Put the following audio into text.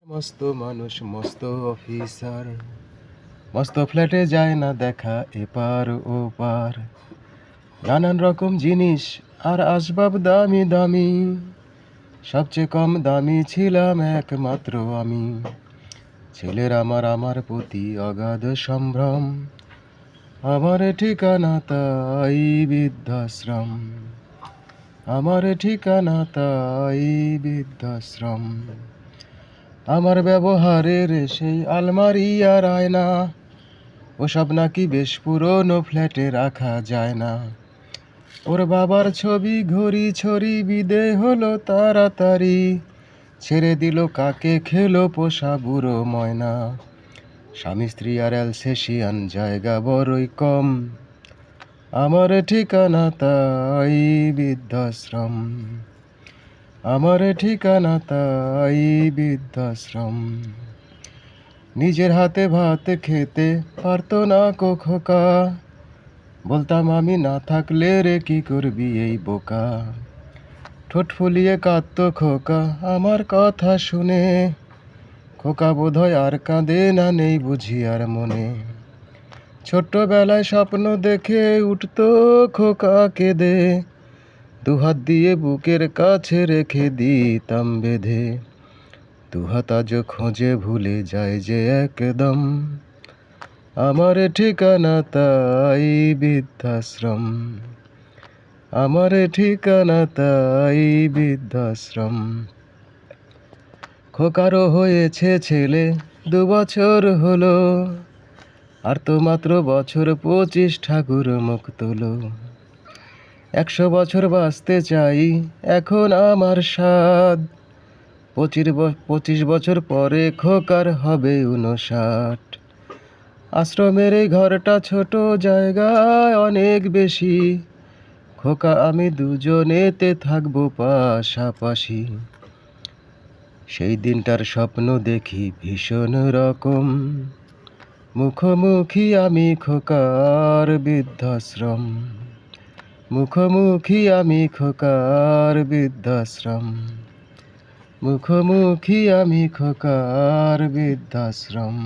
মস্ত মানুষ মস্ত অফিসার, মস্ত ফ্ল্যাটে যায় না দেখা এপার ওপার। নানান রকম জিনিস আর আসবাব দামি দামি, সবচেয়ে কম দামি ছিলাম একমাত্র আমি। ছেলের আমার প্রতি অগাধ সম্ভ্রম, আমার ঠিকানা তাই বৃদ্ধাশ্রম। আমার ঠিকানা তাই বৃদ্ধাশ্রম। আমার ব্যবহারের সেই আলমারি আর আয়না, ওসব নাকি বেশ পুরনো ফ্ল্যাটে রাখা যায় না। ওর বাবার ছবি ঘড়ি ছড়ি বিদে হলো তাড়াতাড়ি, ছেড়ে দিল কাকে খেলো পোষা বুড়ো ময়না। স্বামী স্ত্রী আর অ্যালসেশিয়ান জায়গা বড়ই কম, আমার ঠিকানা তাই বৃদ্ধাশ্রম। আমার ঠিকানা তাই বৃদ্ধাশ্রম। নিজের হাতে ভাত খেতে পারতো না কো খোকা, বলতাম আমি না থাকলে রে কি করবি এই বোকা। ঠোঁট ফুলিয়ে কাঁদতো খোকা আমার কথা শুনে, খোকা বোধহয় আর কাঁদে না, নেই বুঝি আর মনে। ছোট্টবেলায় স্বপ্ন দেখে উঠতো খোকা কেঁদে, দুহাত দিয়ে বুকের কাছে রেখে দিতাম বেঁধে। দুহাত আজ খোঁজে ভুলে যায় যে একদম, আমার ঠিকানা তাই বৃদ্ধাশ্রম। আমার ঠিকানা তাই বৃদ্ধাশ্রম। খোকারও হয়েছে ছেলে 2 বছর হলো, আর তো মাত্র বছর 25 ঠাকুর মুখ তোলো। 100 বছর বাঁচতে চাই এখন আমার সাধ, 25 বছর পরে খোকার হবে 59। আশ্রমের এই ঘরটা ছোট, জায়গায় অনেক বেশি, খোকা আমি দুজনেতে থাকবো পাশাপাশি। সেই দিনটার স্বপ্ন দেখি ভীষণ রকম, মুখোমুখি আমি খোকার বৃদ্ধাশ্রম। মুখোমুখি আমি খোকার বৃদ্ধাশ্রম। মুখোমুখি আমি খোকার বৃদ্ধাশ্রম।